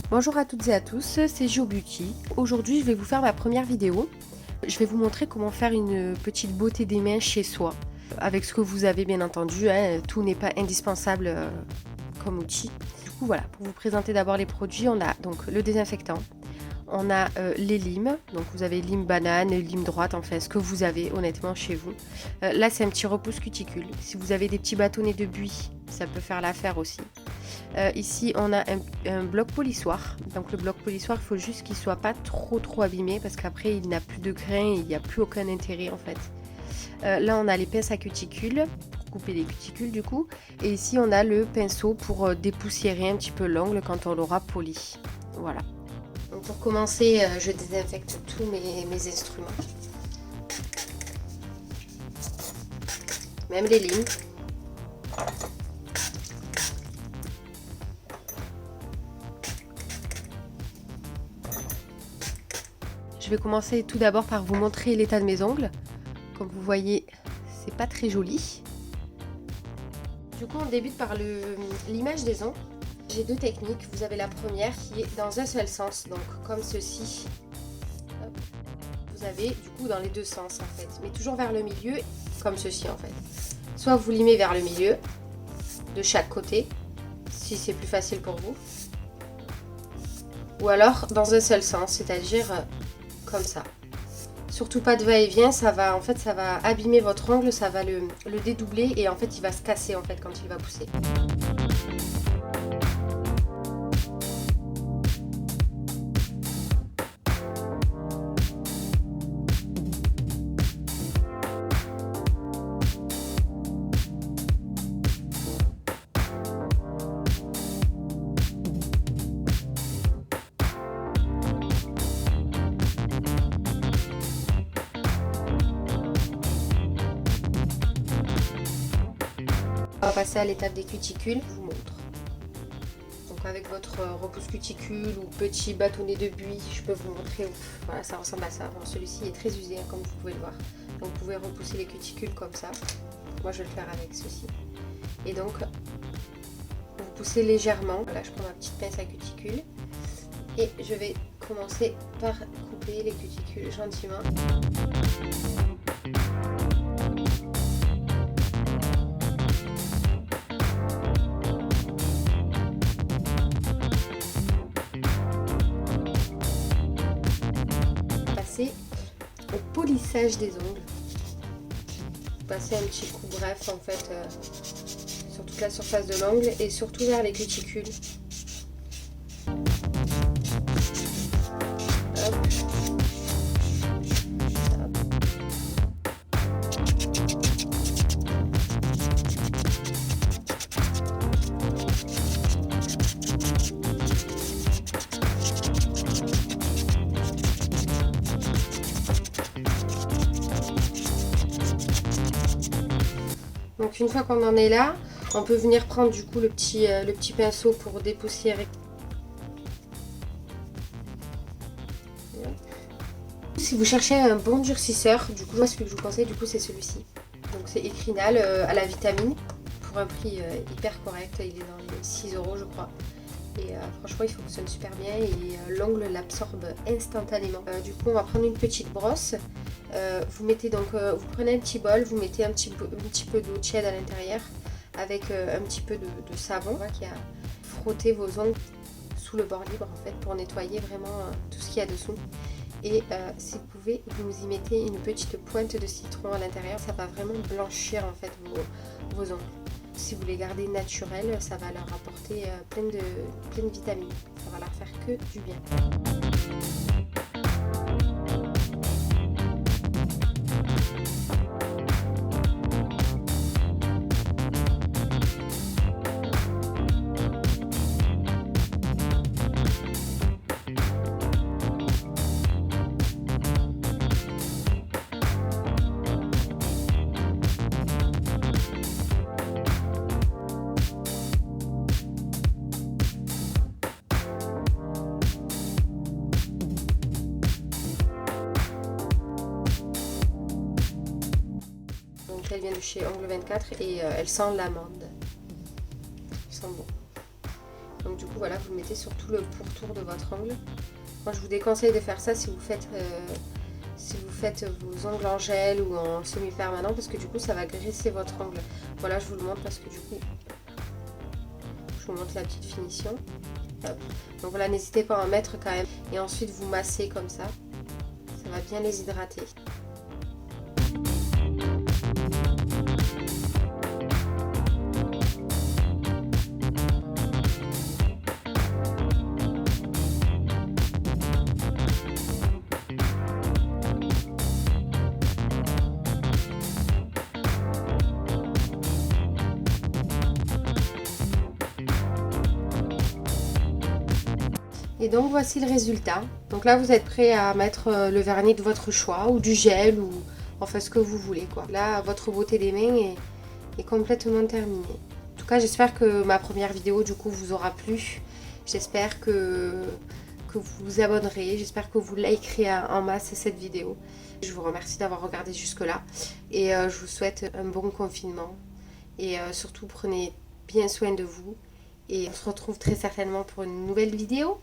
Bonjour à toutes et à tous, c'est Jo Beauty. Aujourd'hui, je vais vous faire ma première vidéo. Je vais vous montrer comment faire une petite beauté des mains chez soi. Avec ce que vous avez bien entendu, hein, tout n'est pas indispensable comme outil. Du coup, voilà, pour vous présenter d'abord les produits, on a donc le désinfectant. On a les limes, donc vous avez lime banane, lime droite, enfin ce que vous avez honnêtement chez vous. Là c'est un petit repousse cuticule. Si vous avez des petits bâtonnets de buis, ça peut faire l'affaire aussi. Ici on a un bloc polissoir. Donc le bloc polissoir, il faut juste qu'il soit pas trop abîmé parce qu'après il n'a plus de grains, il n'y a plus aucun intérêt en fait. Là on a les pinces à cuticules, pour couper les cuticules du coup. Et ici on a le pinceau pour dépoussiérer un petit peu l'ongle quand on l'aura poli. Voilà. Donc pour commencer, je désinfecte tous mes instruments. Même les limes. Je vais commencer tout d'abord par vous montrer l'état de mes ongles. Comme vous voyez, c'est pas très joli. Du coup, on débute par l'image des ongles. J'ai deux techniques. Vous avez la première qui est dans un seul sens, donc comme ceci. Hop. Vous avez du coup dans les deux sens en fait, mais toujours vers le milieu, comme ceci en fait. Soit vous limez vers le milieu, de chaque côté, si c'est plus facile pour vous. Ou alors dans un seul sens, c'est-à-dire comme ça. Surtout pas de va-et-vient, ça va abîmer votre ongle, ça va le dédoubler et en fait il va se casser en fait quand il va pousser. On va passer à l'étape des cuticules, je vous montre. Donc avec votre repousse cuticule ou petit bâtonnet de buis, je peux vous montrer, voilà, ça ressemble à ça. Bon, celui-ci est très usé, hein, comme vous pouvez le voir. Donc vous pouvez repousser les cuticules comme ça. Moi je vais le faire avec ceci. Et donc, vous poussez légèrement. Là je prends ma petite pince à cuticule. Et je vais commencer par couper les cuticules gentiment. Au polissage des ongles. Passer un petit coup bref en fait sur toute la surface de l'ongle et surtout vers les cuticules. Hop. Donc une fois qu'on en est là, on peut venir prendre du coup le petit pinceau pour dépoussiérer. Si vous cherchez un bon durcisseur, du coup moi celui que je vous conseille du coup c'est celui-ci. Donc c'est Ecrinal à la vitamine pour un prix hyper correct, il est dans les 6 € je crois. Et franchement il fonctionne super bien et l'ongle l'absorbe instantanément. Du coup on va prendre une petite brosse. Vous mettez donc, vous prenez un petit bol, vous mettez un petit peu d'eau tiède à l'intérieur avec un petit peu de savon qui a frotté vos ongles sous le bord libre en fait pour nettoyer vraiment tout ce qu'il y a dessous. Et si vous pouvez, vous y mettez une petite pointe de citron à l'intérieur, ça va vraiment blanchir en fait vos ongles. Si vous les gardez naturels, ça va leur apporter plein de vitamines, ça va leur faire que du bien. Elle vient de chez Ongle 24 et elle sent l'amande. Elle sent bon. Donc du coup voilà, vous le mettez sur tout le pourtour de votre ongle. Moi je vous déconseille de faire ça si vous faites vos ongles en gel ou en semi-permanent, parce que du coup ça va graisser votre ongle. Voilà, je vous le montre parce que du coup je vous montre la petite finition. Hop. Donc voilà, n'hésitez pas à en mettre quand même, et ensuite vous massez comme ça va bien les hydrater. Et donc voici le résultat. Donc là vous êtes prêt à mettre le vernis de votre choix ou du gel ou enfin ce que vous voulez quoi. Là votre beauté des mains est complètement terminée. En tout cas j'espère que ma première vidéo du coup vous aura plu. J'espère que vous vous abonnerez, j'espère que vous likerez en masse cette vidéo. Je vous remercie d'avoir regardé jusque là et je vous souhaite un bon confinement et surtout prenez bien soin de vous et on se retrouve très certainement pour une nouvelle vidéo.